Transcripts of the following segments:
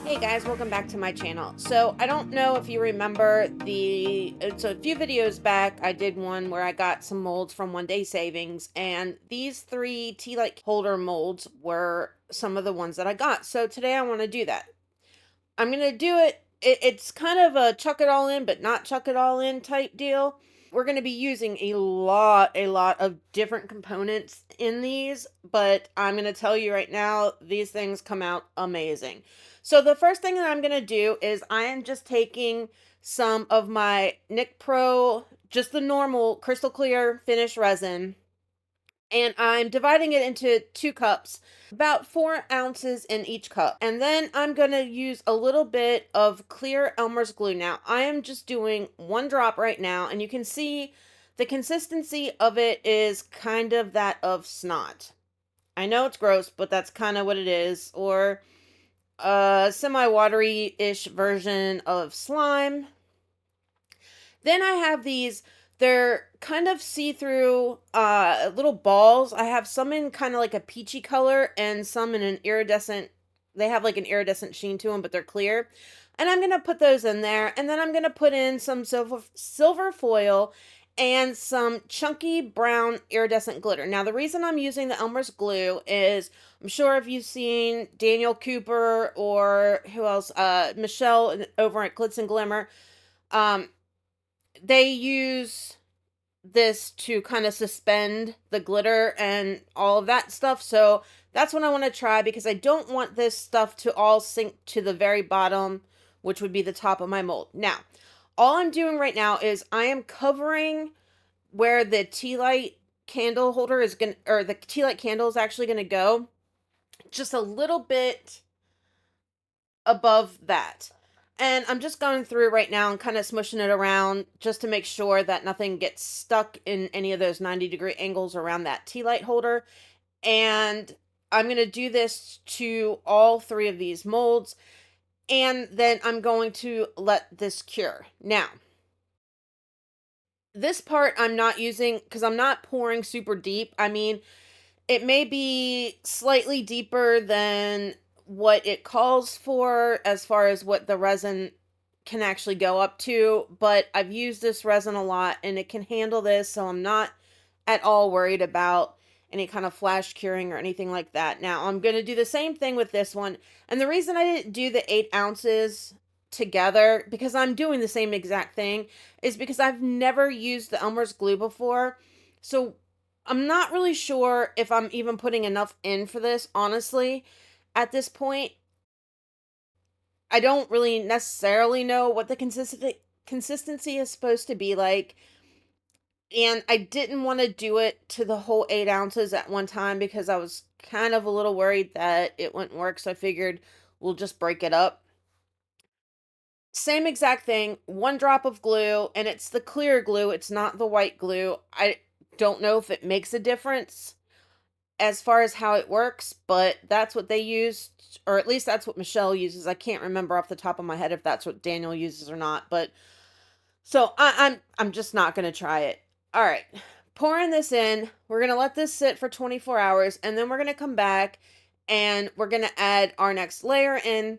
Hey guys, welcome back to my channel. So I don't know if you remember it's a few videos back, I did one where I got some molds from One Day Savings, and these three tea light holder molds were some of the ones that I got. So today I want to do that. I'm going to do it's kind of a chuck it all in, but not chuck it all in type deal. We're going to be using a lot of different components in these, but I'm going to tell you right now, these things come out amazing. So the first thing that I'm going to do is I am just taking some of my Nic Pro, just the normal crystal clear finish resin, and I'm dividing it into 2 cups, about 4 ounces in each cup. And then I'm going to use a little bit of clear Elmer's glue. Now, I am just doing 1 drop right now, and you can see the consistency of it is kind of that of snot. I know it's gross, but that's kind of what it is. Or a semi-watery-ish version of slime. Then I have these, they're kind of see-through little balls. I have some in kind of like a peachy color and some in an iridescent, they have like an iridescent sheen to them, but they're clear. And I'm going to put those in there. And then I'm going to put in some silver foil and some chunky brown iridescent glitter. Now, the reason I'm using the Elmer's glue is, I'm sure if you've seen Daniel Cooper or who else, Michelle over at Glitz and Glimmer, they use this to kind of suspend the glitter and all of that stuff. So that's what I want to try, because I don't want this stuff to all sink to the very bottom, which would be the top of my mold. Now, all I'm doing right now is I am covering where the tea light candle holder is going to, or the tea light candle is actually going to go, just a little bit above that. And I'm just going through right now and kind of smushing it around just to make sure that nothing gets stuck in any of those 90-degree angles around that tea light holder. And I'm going to do this to all 3 of these molds. And then I'm going to let this cure. Now, this part I'm not using because I'm not pouring super deep. I mean, it may be slightly deeper than what it calls for as far as what the resin can actually go up to, but I've used this resin a lot and it can handle this, so I'm not at all worried about any kind of flash curing or anything like that. Now, I'm going to do the same thing with this one, and the reason I didn't do the 8 ounces together, because I'm doing the same exact thing, is because I've never used the Elmer's glue before, so I'm not really sure if I'm even putting enough in for this, honestly, at this point. I don't really necessarily know what the consistency is supposed to be like. And I didn't want to do it to the whole 8 ounces at one time because I was kind of a little worried that it wouldn't work. So I figured we'll just break it up. Same exact thing, 1 drop of glue, and it's the clear glue. It's not the white glue. I don't know if it makes a difference as far as how it works, but that's what they used, or at least that's what Michelle uses. I can't remember off the top of my head if that's what Daniel uses or not, but so I'm just not going to try it. All right, pouring this in, we're going to let this sit for 24 hours, and then we're going to come back and we're going to add our next layer in,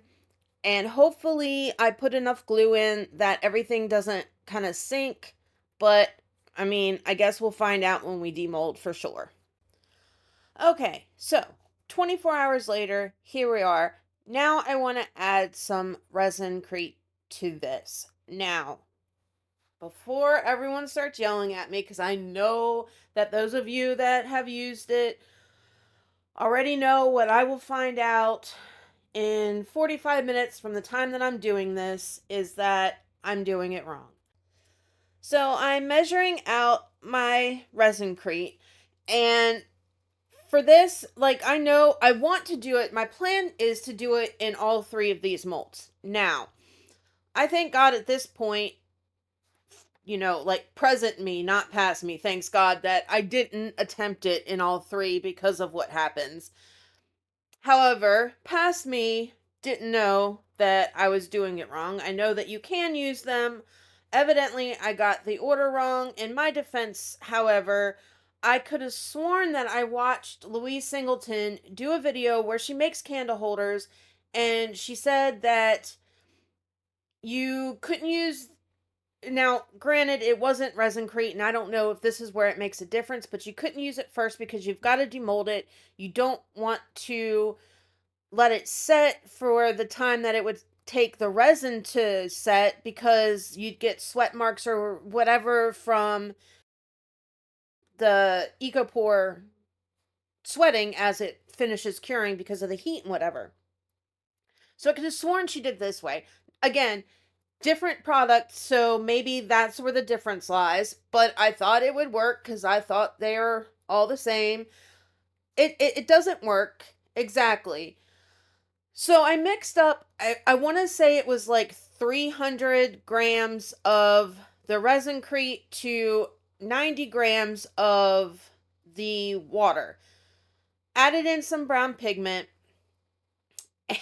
and hopefully I put enough glue in that everything doesn't kind of sink, but I mean, I guess we'll find out when we demold for sure. Okay, so 24 hours later, here we are. Now I want to add some resin-crete to this. Now, before everyone starts yelling at me, because I know that those of you that have used it already know what I will find out in 45 minutes from the time that I'm doing this, is that I'm doing it wrong. So I'm measuring out my resin-crete, and for this, like, I know I want to do it. My plan is to do it in all 3 of these molds. Now, I thank God at this point, you know, like, present me, not past me. Thanks God that I didn't attempt it in all 3 because of what happens. However, past me didn't know that I was doing it wrong. I know that you can use them. Evidently, I got the order wrong. In my defense, however, I could have sworn that I watched Louise Singleton do a video where she makes candle holders, and she said that you couldn't use. Now, granted, it wasn't resin-crete, and I don't know if this is where it makes a difference, but you couldn't use it first because you've got to demold it. You don't want to let it set for the time that it would take the resin to set, because you'd get sweat marks or whatever from the ecopore sweating as it finishes curing because of the heat and whatever. So I could have sworn she did this way. Again, different product, so maybe that's where the difference lies, but I thought it would work because I thought they're all the same. It doesn't work exactly. So I mixed up, I want to say it was like 300 grams of the resin-crete to 90 grams of the water. Added in some brown pigment.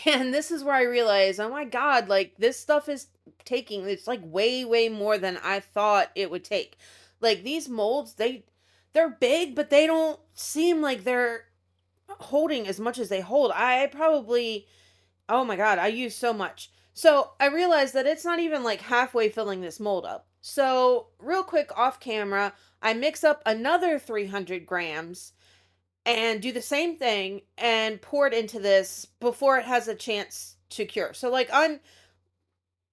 And this is where I realized, oh my God, like this stuff is it's like way, way more than I thought it would take. Like these molds, they're big, but they don't seem like they're holding as much as they hold. I probably, oh my God, I use so much. So I realized that it's not even like halfway filling this mold up. So real quick off camera, I mix up another 300 grams and do the same thing and pour it into this before it has a chance to cure. So like I'm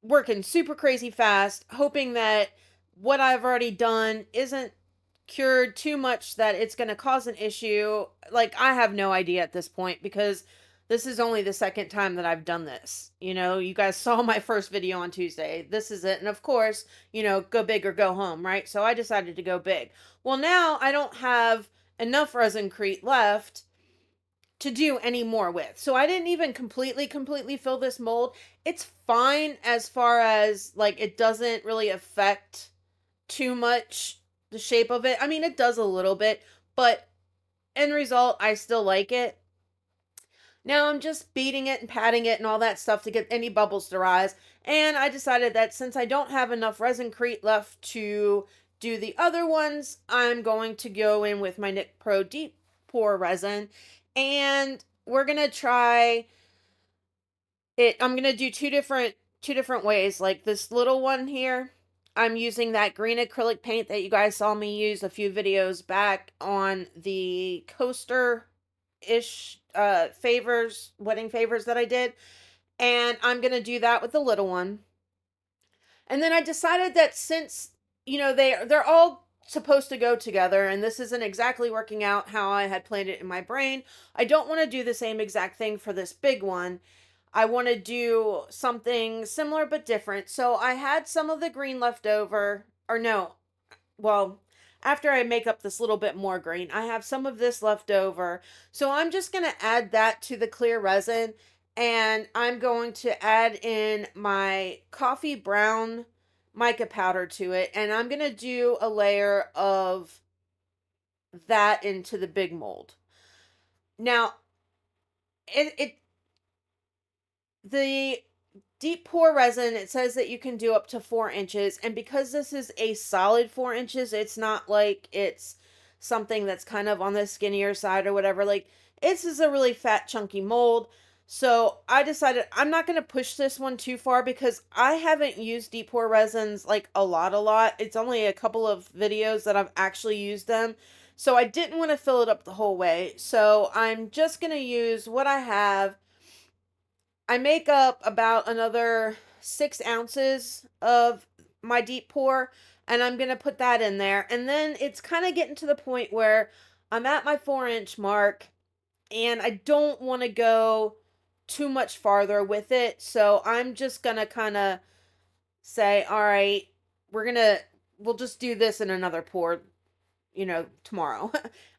working super crazy fast, hoping that what I've already done isn't cured too much that it's going to cause an issue. Like I have no idea at this point because this is only the second time that I've done this. You know, you guys saw my first video on Tuesday. This is it. And of course, you know, go big or go home, right? So I decided to go big. Well, now I don't have enough resin-crete left to do any more with. So I didn't even completely fill this mold. It's fine as far as like it doesn't really affect too much the shape of it. I mean, it does a little bit, but end result, I still like it. Now I'm just beating it and patting it and all that stuff to get any bubbles to rise. And I decided that since I don't have enough resin-crete left to do the other ones, I'm going to go in with my Nic Pro Deep Pour Resin. And we're going to try it. I'm going to do two different ways. Like this little one here, I'm using that green acrylic paint that you guys saw me use a few videos back on the coaster-ish wedding favors that I did. And I'm going to do that with the little one. And then I decided that since, you know, they're all supposed to go together and this isn't exactly working out how I had planned it in my brain, I don't want to do the same exact thing for this big one. I want to do something similar but different. So I had some of the green left over, or no, well, after I make up this little bit more green, I have some of this left over. So I'm just going to add that to the clear resin, and I'm going to add in my coffee brown mica powder to it, and I'm going to do a layer of that into the big mold. Now, the deep pour resin, it says that you can do up to 4 inches. And because this is a solid 4 inches, it's not like it's something that's kind of on the skinnier side or whatever. Like, this is a really fat, chunky mold. So I decided I'm not going to push this one too far because I haven't used deep pour resins like a lot. It's only a couple of videos that I've actually used them. So I didn't want to fill it up the whole way. So I'm just going to use what I have. I make up about another 6 ounces of my deep pour, and I'm going to put that in there. And then it's kind of getting to the point where I'm at my 4-inch mark, and I don't want to go too much farther with it. So I'm just going to kind of say, all right, we'll just do this in another pour, you know, tomorrow.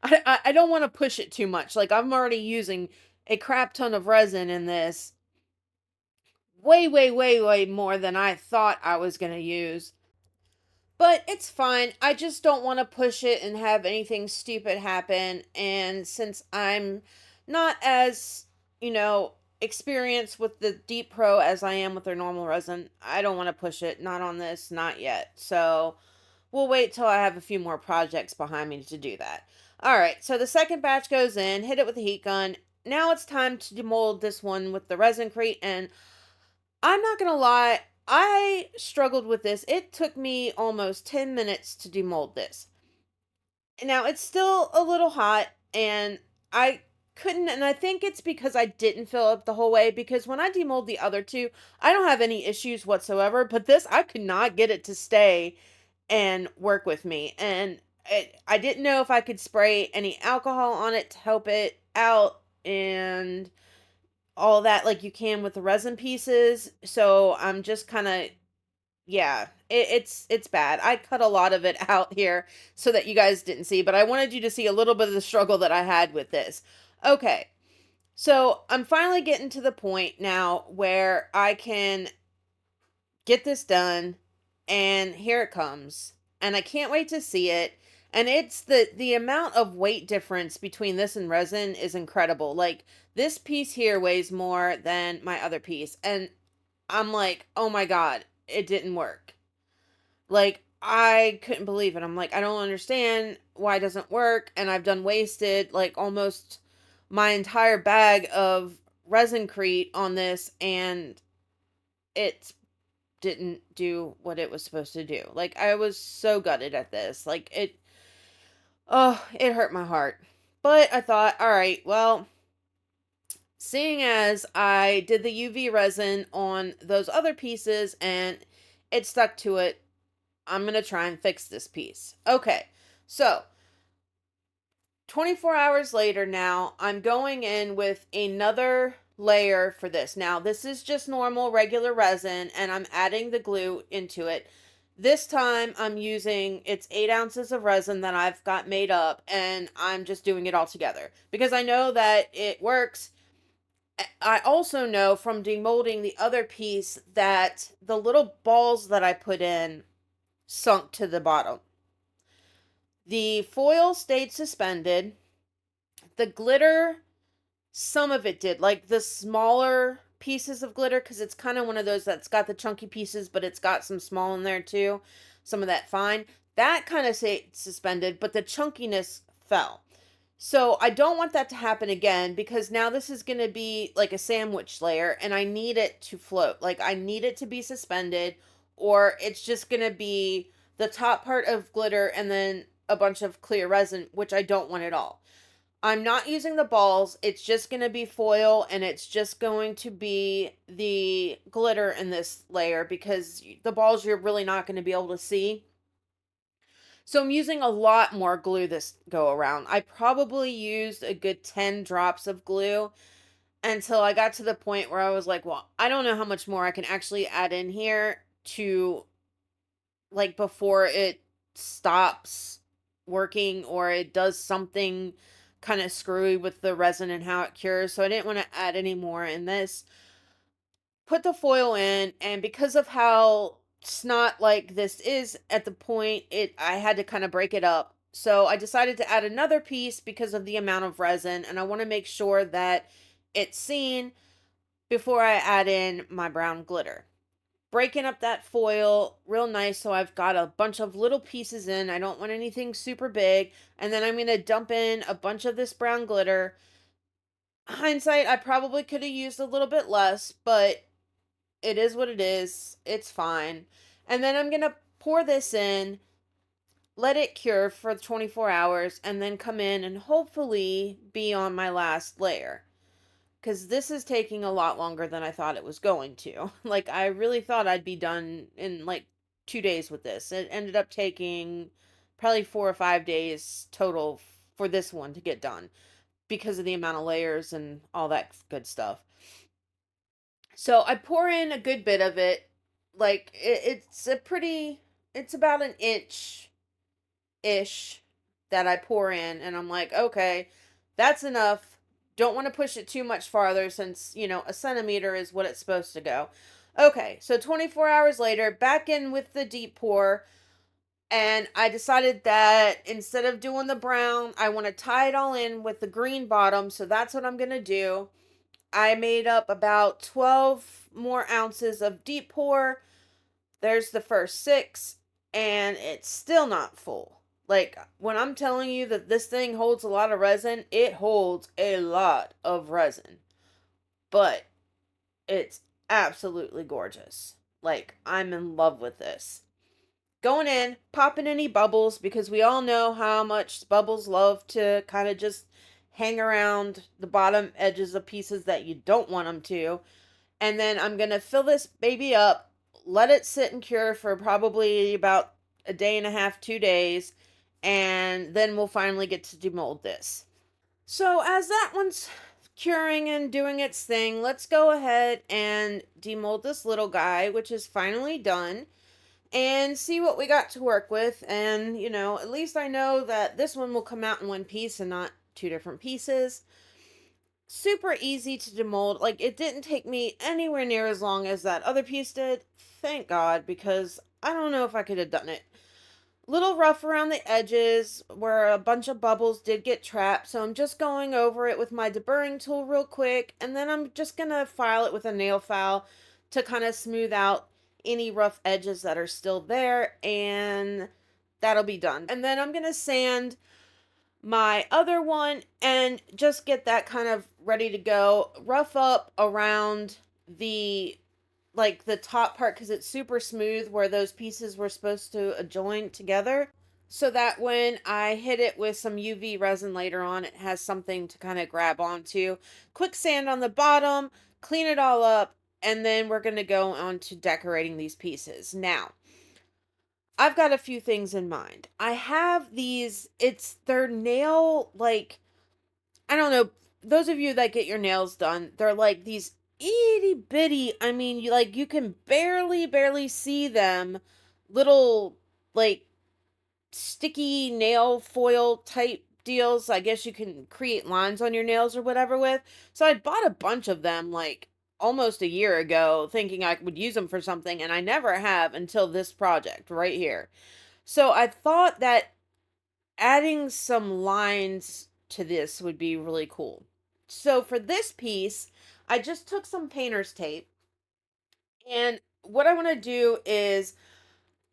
I don't want to push it too much. Like I'm already using a crap ton of resin in this. Way more than I thought I was going to use. But it's fine. I just don't want to push it and have anything stupid happen. And since I'm not as, you know, experienced with the Deep Pro as I am with their normal resin, I don't want to push it. Not on this, not yet. So we'll wait till I have a few more projects behind me to do that. All right, so the second batch goes in, hit it with a heat gun. now it's time to demold this one with the resin crate. And I'm not gonna lie, I struggled with this. It took me almost 10 minutes to demold this. Now it's still a little hot, and I couldn't, and I think it's because I didn't fill up the whole way, because when I demold the other two, I don't have any issues whatsoever, but this, I could not get it to stay and work with me. And I didn't know if I could spray any alcohol on it to help it out and all that, like you can with the resin pieces. So I'm just kind of, yeah, it's bad. I cut a lot of it out here so that you guys didn't see, but I wanted you to see a little bit of the struggle that I had with this. Okay. So I'm finally getting to the point now where I can get this done, and here it comes. And I can't wait to see it. And it's the amount of weight difference between this and resin is incredible. Like, this piece here weighs more than my other piece, and I'm like, "Oh my god, it didn't work." Like, I couldn't believe it. I'm like, "I don't understand why it doesn't work." And I've done wasted like almost my entire bag of resin-crete on this, and it didn't do what it was supposed to do. Like, I was so gutted at this. Like, it hurt my heart. But I thought, all right, well, seeing as I did the UV resin on those other pieces and it stuck to it, I'm going to try and fix this piece. Okay, so 24 hours later now, I'm going in with another layer for this. Now, this is just normal, regular resin, and I'm adding the glue into it. This time, I'm using, it's 8 ounces of resin that I've got made up, and I'm just doing it all together because I know that it works. I also know from demolding the other piece that the little balls that I put in sunk to the bottom. The foil stayed suspended. The glitter, some of it did, like the smaller pieces of glitter, because it's kind of one of those that's got the chunky pieces, but it's got some small in there too. Some of that fine. That kind of stayed suspended, but the chunkiness fell. So I don't want that to happen again, because now this is going to be like a sandwich layer and I need it to float. Like, I need it to be suspended, or it's just going to be the top part of glitter and then a bunch of clear resin, which I don't want at all. I'm not using the balls. It's just going to be foil, and it's just going to be the glitter in this layer, because the balls you're really not going to be able to see. So I'm using a lot more glue this go around. I probably used a good 10 drops of glue until I got to the point where I was like, well, I don't know how much more I can actually add in here to, like, before it stops working or it does something kind of screwy with the resin and how it cures. So I didn't want to add any more in this. Put the foil in, and because of how snot like this is at the point, I had to kind of break it up. So I decided to add another piece because of the amount of resin, and I want to make sure that it's seen before I add in my brown glitter. Breaking up that foil real nice, so I've got a bunch of little pieces in. I don't want anything super big. And then I'm going to dump in a bunch of this brown glitter. Hindsight, I probably could have used a little bit less, but it is what it is. It's fine. And then I'm going to pour this in, let it cure for 24 hours, and then come in and hopefully be on my last layer. Because this is taking a lot longer than I thought it was going to. Like, I really thought I'd be done in like 2 days with this. It ended up taking probably 4 or 5 days total for this one to get done because of the amount of layers and all that good stuff. So I pour in a good bit of it. Like, it's about an inch ish that I pour in, and I'm like, okay, that's enough. Don't want to push it too much farther, since, a centimeter is what it's supposed to go. Okay, so 24 hours later, back in with the deep pour, and I decided that instead of doing the brown, I want to tie it all in with the green bottom, so that's what I'm going to do. I made up about 12 more ounces of deep pour. There's the first 6, and it's still not full. Like, when I'm telling you that this thing holds a lot of resin, it holds a lot of resin. But it's absolutely gorgeous. Like, I'm in love with this. Going in, popping any bubbles, because we all know how much bubbles love to kind of just hang around the bottom edges of pieces that you don't want them to. And then I'm going to fill this baby up, let it sit and cure for probably about a day and a half, 2 days, and then we'll finally get to demold this. So as that one's curing and doing its thing, let's go ahead and demold this little guy, which is finally done, and see what we got to work with. And, at least I know that this one will come out in one piece and not two different pieces. Super easy to demold. Like, it didn't take me anywhere near as long as that other piece did. Thank God, because I don't know if I could have done it. Little rough around the edges where a bunch of bubbles did get trapped, so I'm just going over it with my deburring tool real quick, and then I'm just gonna file it with a nail file to kind of smooth out any rough edges that are still there, and that'll be done. And then I'm gonna sand my other one and just get that kind of ready to go. Rough up around the the top part, because it's super smooth where those pieces were supposed to join together, so that when I hit it with some UV resin later on, it has something to kind of grab onto. Quick sand on the bottom, clean it all up, and then we're going to go on to decorating these pieces. Now, I've got a few things in mind. I have these, they're nail, I don't know, those of you that get your nails done, they're like these itty bitty, I mean, you can barely see them, little, like, sticky nail foil type deals. I guess you can create lines on your nails or whatever with. So I bought a bunch of them, like, almost a year ago, thinking I would use them for something, and I never have until this project right here. So I thought that adding some lines to this would be really cool. So for this piece, I just took some painter's tape, and what I want to do is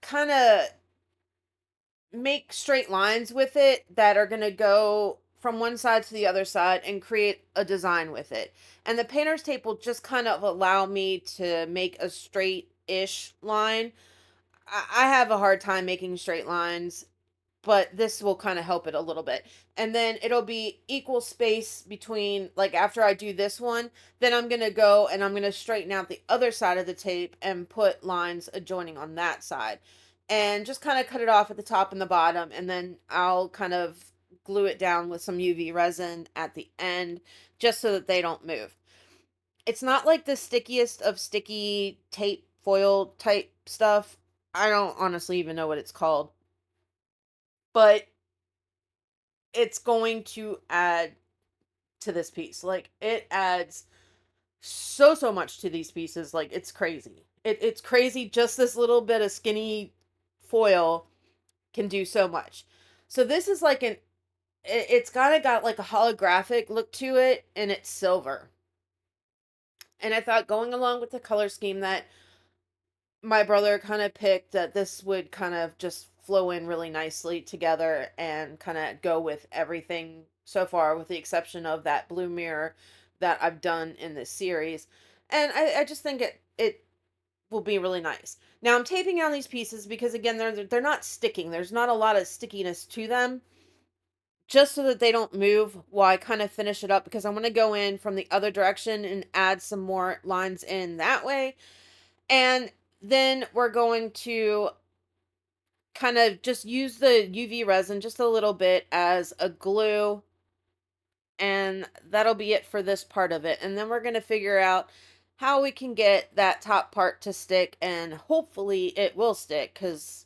kind of make straight lines with it that are going to go from one side to the other side and create a design with it. And the painter's tape will just kind of allow me to make a straight-ish line. I have a hard time making straight lines, but this will kind of help it a little bit. And then it'll be equal space between, like, after I do this one, then I'm going to go and I'm going to straighten out the other side of the tape and put lines adjoining on that side. And just kind of cut it off at the top and the bottom, and then I'll kind of glue it down with some UV resin at the end just so that they don't move. It's not like the stickiest of sticky tape foil type stuff. I don't honestly even know what it's called, but it's going to add to this piece. Like, it adds so much to these pieces. Like, it's crazy. It's crazy. Just this little bit of skinny foil can do so much. So this is like it's kind of got like a holographic look to it, and it's silver. And I thought, going along with the color scheme that my brother kind of picked, that this would kind of just flow in really nicely together and kind of go with everything so far, with the exception of that blue mirror that I've done in this series. And I just think it will be really nice. Now I'm taping on these pieces because, again, they're not sticking. There's not a lot of stickiness to them, just so that they don't move while I kind of finish it up, because I'm going to go in from the other direction and add some more lines in that way. And then we're going to kind of just use the UV resin just a little bit as a glue, and that'll be it for this part of it. And then we're going to figure out how we can get that top part to stick, and hopefully it will stick, because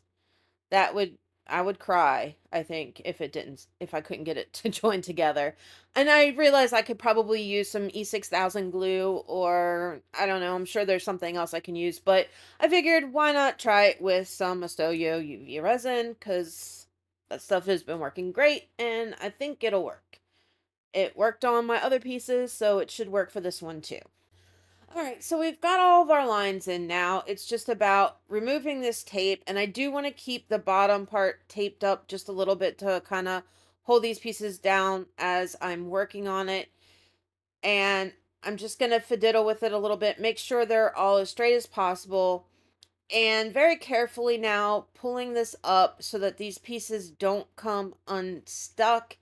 that would, I would cry, I think, if it didn't, if I couldn't get it to join together. And I realized I could probably use some E6000 glue, or I don't know, I'm sure there's something else I can use, but I figured, why not try it with some istoyo UV resin, because that stuff has been working great, and I think it'll work. It worked on my other pieces, so it should work for this one too. All right, so we've got all of our lines in now. It's just about removing this tape, and I do want to keep the bottom part taped up just a little bit to kind of hold these pieces down as I'm working on it. And I'm just going to fiddle with it a little bit, make sure they're all as straight as possible, and very carefully now pulling this up so that these pieces don't come unstuck.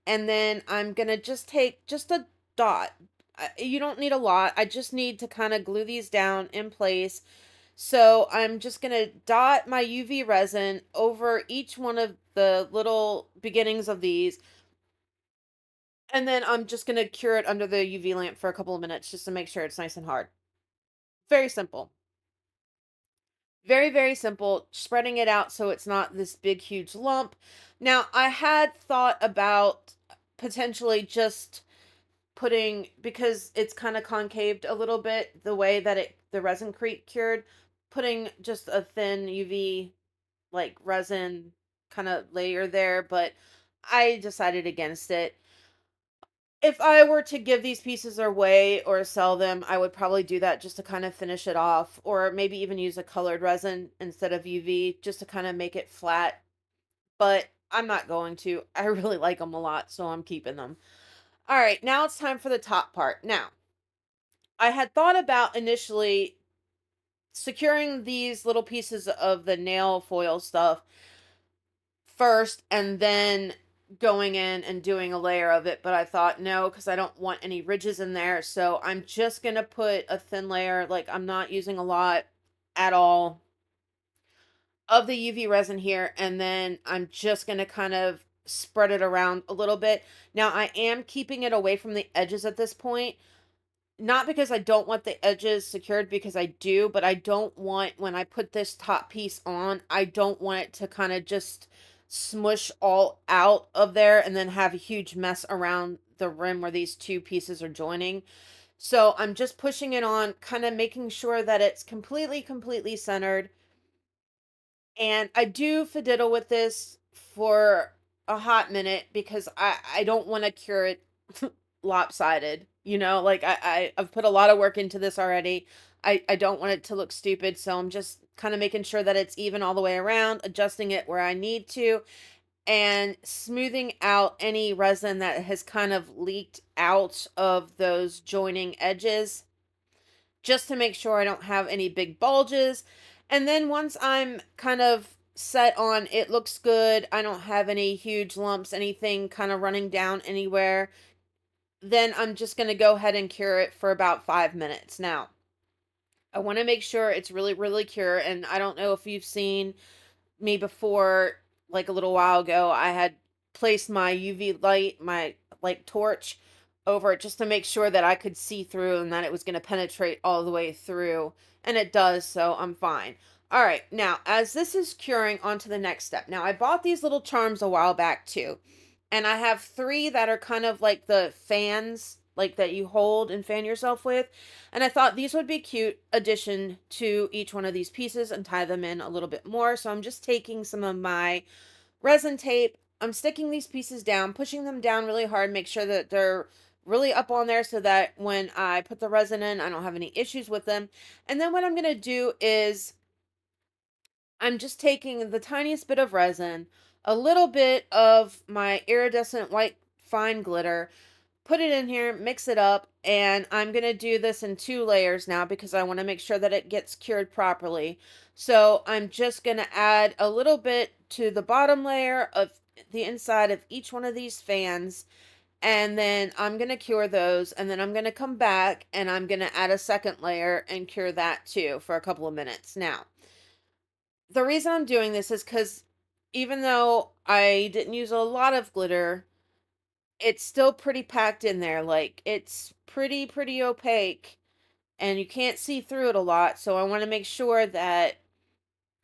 And then I'm going to just take just a dot. You don't need a lot. I just need to kind of glue these down in place. So I'm just going to dot my UV resin over each one of the little beginnings of these. And then I'm just going to cure it under the UV lamp for a couple of minutes just to make sure it's nice and hard. Very simple. Very, very simple. Spreading it out so it's not this big, huge lump. Now, I had thought about potentially just putting, because it's kind of concaved a little bit the way that the resin creep cured, putting just a thin UV like resin kind of layer there, but I decided against it. If I were to give these pieces away or sell them, I would probably do that just to kind of finish it off, or maybe even use a colored resin instead of UV just to kind of make it flat. But I'm not going to. I really like them a lot, so I'm keeping them. All right, now it's time for the top part. Now, I had thought about initially securing these little pieces of the nail foil stuff first and then going in and doing a layer of it, but I thought no, because I don't want any ridges in there. So I'm just gonna put a thin layer, like I'm not using a lot at all of the UV resin here, and then I'm just gonna kind of spread it around a little bit. Now I am keeping it away from the edges at this point, not because I don't want the edges secured, because I do, but I don't want, when I put this top piece on, I don't want it to kind of just smush all out of there and then have a huge mess around the rim where these two pieces are joining. So I'm just pushing it on, kind of making sure that it's completely centered. And I do fiddle with this for a hot minute because I don't want to cure it lopsided. Like I've put a lot of work into this already. I don't want it to look stupid, so I'm just kind of making sure that it's even all the way around, adjusting it where I need to, and smoothing out any resin that has kind of leaked out of those joining edges just to make sure I don't have any big bulges. And then once I'm kind of set on it looks good, I don't have any huge lumps, anything kind of running down anywhere, then I'm just going to go ahead and cure it for about 5 minutes. Now, I want to make sure it's really cure. And I don't know if you've seen me before, like a little while ago, I had placed my UV light, my like torch over it just to make sure that I could see through and that it was going to penetrate all the way through. And it does, so I'm fine. All right, now as this is curing, on to the next step. Now I bought these little charms a while back too. And I have three that are kind of like the fans, like that you hold and fan yourself with. And I thought these would be cute addition to each one of these pieces and tie them in a little bit more. So I'm just taking some of my resin tape. I'm sticking these pieces down, pushing them down really hard, make sure that they're really up on there so that when I put the resin in, I don't have any issues with them. And then what I'm going to do is I'm just taking the tiniest bit of resin, a little bit of my iridescent white fine glitter, put it in here, mix it up, and I'm going to do this in 2 layers now because I want to make sure that it gets cured properly. So I'm just going to add a little bit to the bottom layer of the inside of each one of these fans, and then I'm going to cure those, and then I'm going to come back and I'm going to add a second layer and cure that too for a couple of minutes. Now, the reason I'm doing this is because even though I didn't use a lot of glitter, it's still pretty packed in there. Like it's pretty opaque and you can't see through it a lot. So I want to make sure that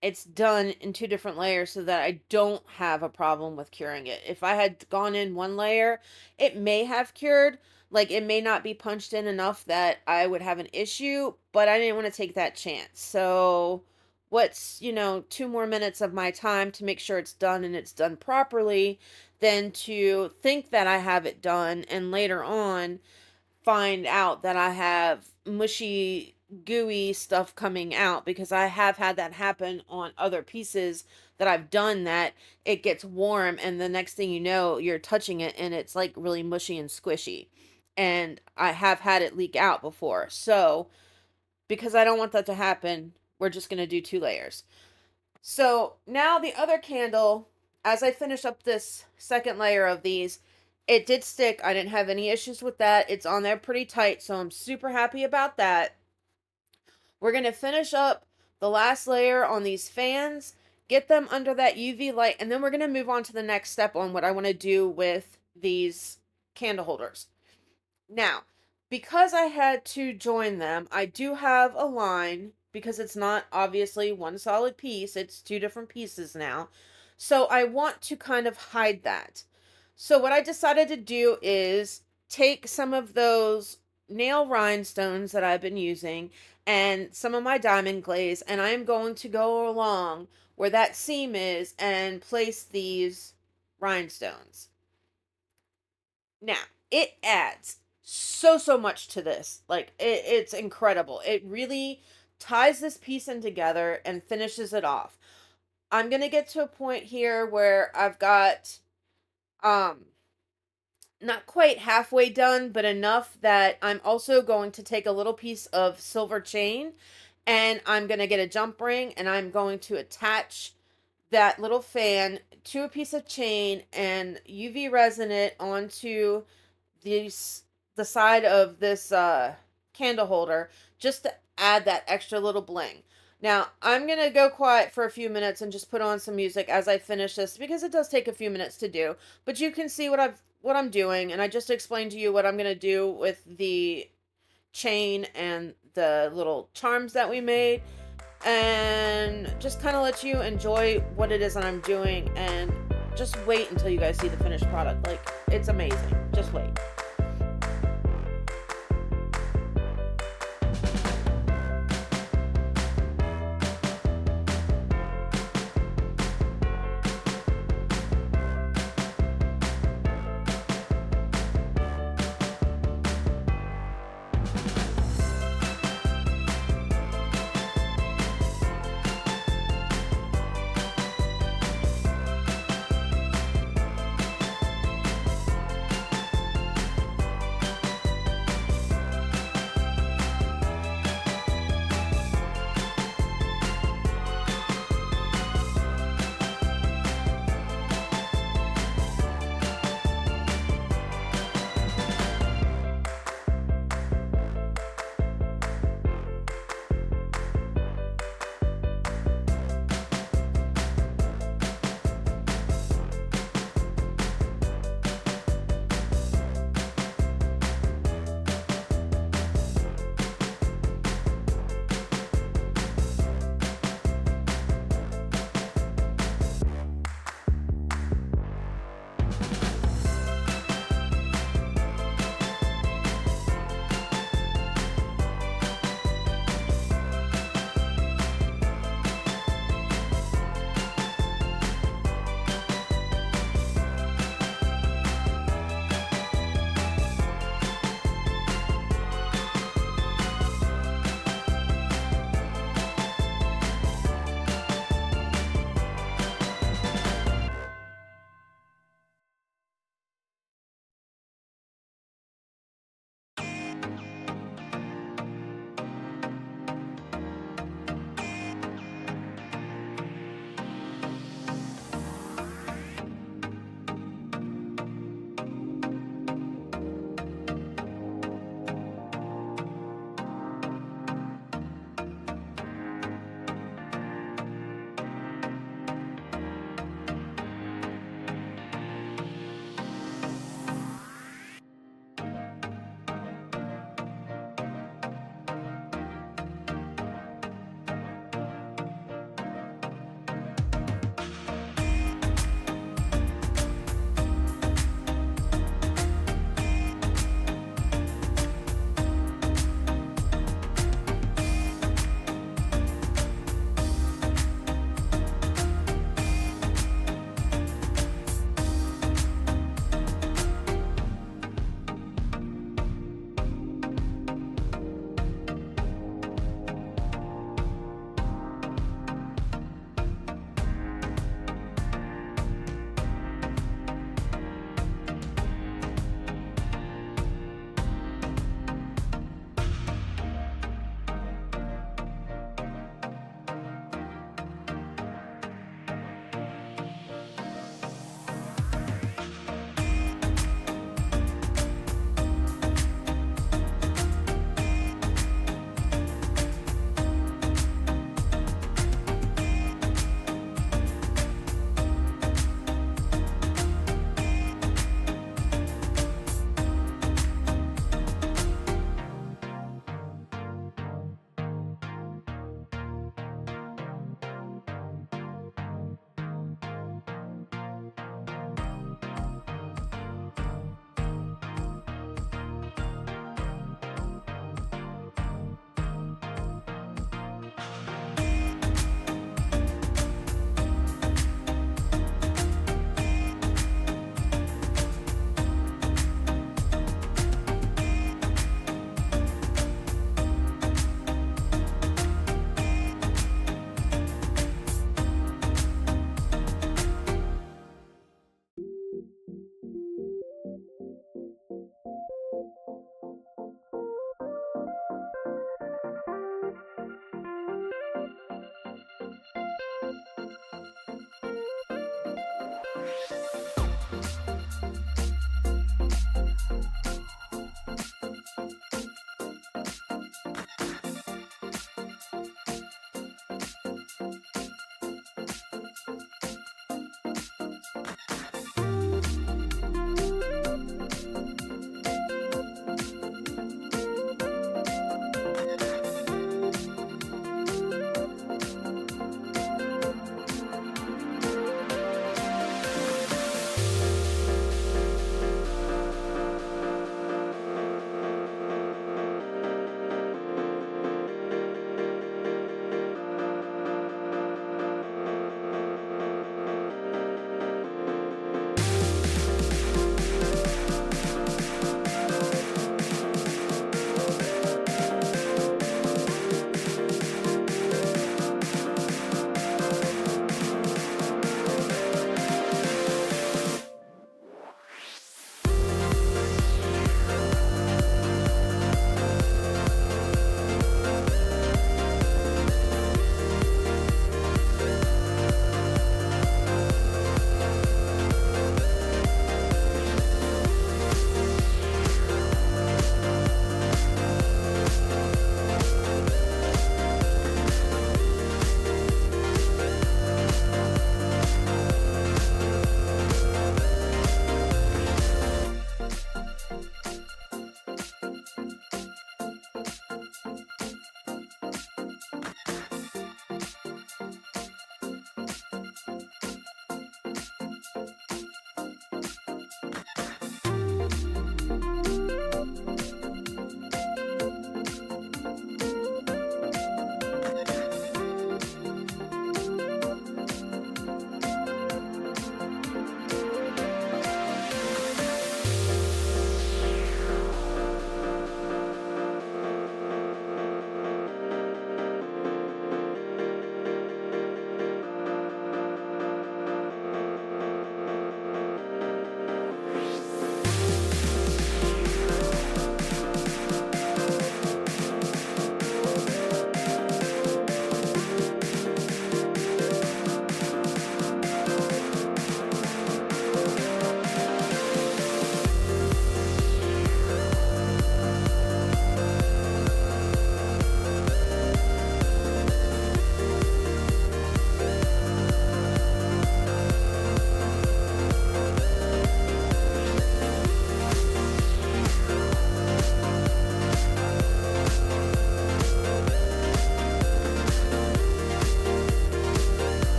it's done in 2 different layers so that I don't have a problem with curing it. If I had gone in 1 layer, it may have cured. Like it may not be punched in enough that I would have an issue, but I didn't want to take that chance. So what's, 2 more minutes of my time to make sure it's done and it's done properly than to think that I have it done and later on find out that I have mushy, gooey stuff coming out, because I have had that happen on other pieces that I've done, that it gets warm and the next thing you know, you're touching it and it's like really mushy and squishy. And I have had it leak out before. So, because I don't want that to happen, we're just going to do 2 layers. So now the other candle, as I finish up this second layer of these, it did stick. I didn't have any issues with that. It's on there pretty tight, so I'm super happy about that. We're going to finish up the last layer on these fans, get them under that UV light, and then we're going to move on to the next step on what I want to do with these candle holders. Now, because I had to join them, I do have a line, because it's not obviously one solid piece, it's 2 different pieces now. So I want to kind of hide that. So what I decided to do is take some of those nail rhinestones that I've been using and some of my diamond glaze, and I'm going to go along where that seam is and place these rhinestones. Now, it adds so much to this. Like, it's incredible. It really ties this piece in together and finishes it off. I'm going to get to a point here where I've got, not quite halfway done, but enough that I'm also going to take a little piece of silver chain and I'm going to get a jump ring and I'm going to attach that little fan to a piece of chain and UV resin it onto the side of this candle holder, just to add that extra little bling. Now, I'm going to go quiet for a few minutes and just put on some music as I finish this, because it does take a few minutes to do, but you can see what I'm doing, and I just explained to you what I'm going to do with the chain and the little charms that we made, and just kind of let you enjoy what it is that I'm doing, and just wait until you guys see the finished product. Like, it's amazing. Just wait.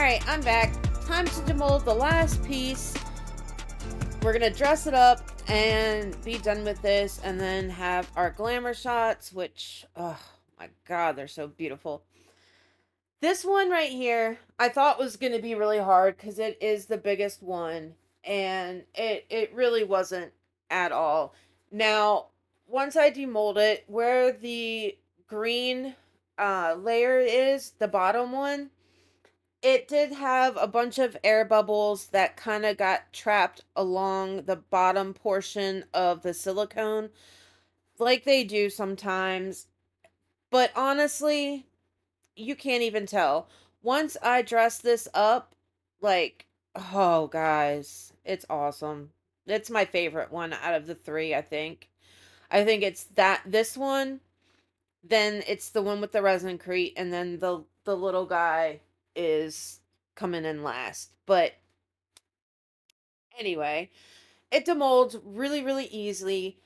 Alright, I'm back. Time to demold the last piece. We're gonna dress it up and be done with this, and then have our glamour shots, which, oh my god, they're so beautiful. This one right here, I thought was gonna be really hard because it is the biggest one, and it really wasn't at all. Now, once I demold it, where the green layer is, the bottom one, it did have a bunch of air bubbles that kind of got trapped along the bottom portion of the silicone, like they do sometimes. But honestly, you can't even tell. Once I dress this up, like, oh, guys, it's awesome. It's my favorite one out of the three, I think. I think it's this one, then it's the one with the resin crete, and then the little guy is coming in last. But anyway, it demolds really, really easily.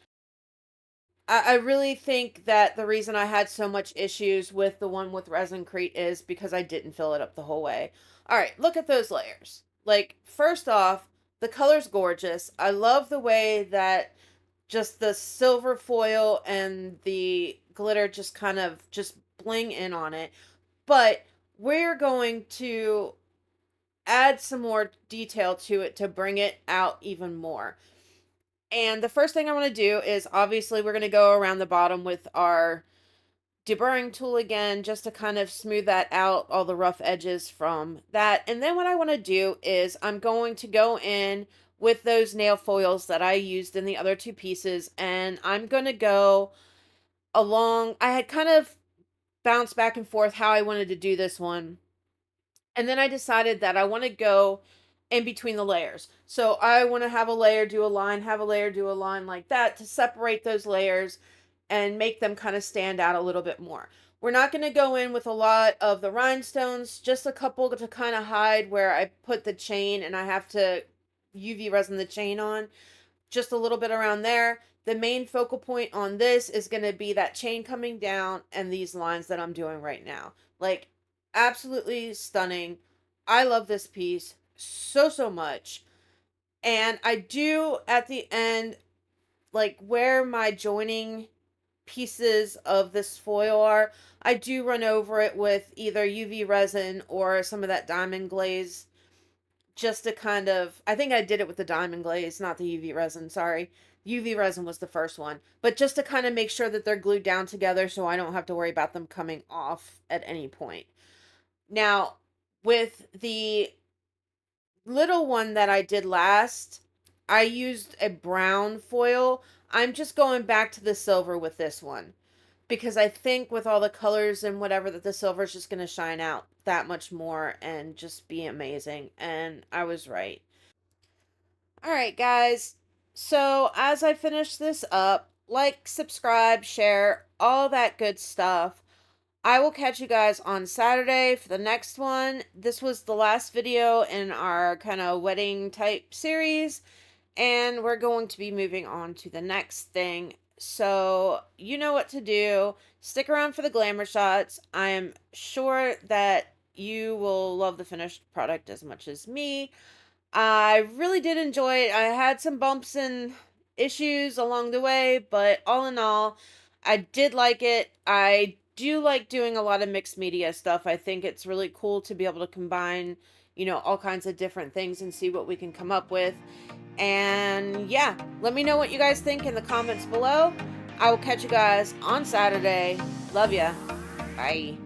I really think that the reason I had so much issues with the one with resin crete is because I didn't fill it up the whole way. All right, look at those layers. Like, first off, the color's gorgeous. I love the way that just the silver foil and the glitter just kind of just bling in on it. But we're going to add some more detail to it to bring it out even more. And the first thing I want to do is, obviously, we're going to go around the bottom with our deburring tool again, just to kind of smooth that out, all the rough edges from that. And then what I want to do is I'm going to go in with those nail foils that I used in the other two pieces, and I'm going to go along. I had kind of bounced back and forth how I wanted to do this one. And then I decided that I want to go in between the layers. So I want to have a layer, do a line, have a layer, do a line, like that, to separate those layers and make them kind of stand out a little bit more. We're not going to go in with a lot of the rhinestones, just a couple to kind of hide where I put the chain and I have to UV resin the chain on. Just a little bit around there. The main focal point on this is going to be that chain coming down and these lines that I'm doing right now. Like, absolutely stunning. I love this piece so much. And I do, at the end, like where my joining pieces of this foil are, I do run over it with either UV resin or some of that diamond glaze, just to kind of, I think I did it with the diamond glaze, not the UV resin, sorry. UV resin was the first one, but just to kind of make sure that they're glued down together so I don't have to worry about them coming off at any point. Now, with the little one that I did last, I used a brown foil. I'm just going back to the silver with this one, because I think with all the colors and whatever, that the silver is just going to shine out that much more and just be amazing. And I was right. All right, guys. So as I finish this up, like, subscribe, share, all that good stuff. I will catch you guys on Saturday for the next one. This was the last video in our kind of wedding type series, and we're going to be moving on to the next thing. So you know what to do. Stick around for the glamour shots. I am sure that you will love the finished product as much as me. I really did enjoy it. I had some bumps and issues along the way, but all in all, I did like it. I do like doing a lot of mixed media stuff. I think it's really cool to be able to combine, all kinds of different things and see what we can come up with. And yeah, let me know what you guys think in the comments below. I will catch you guys on Saturday. Love ya. Bye.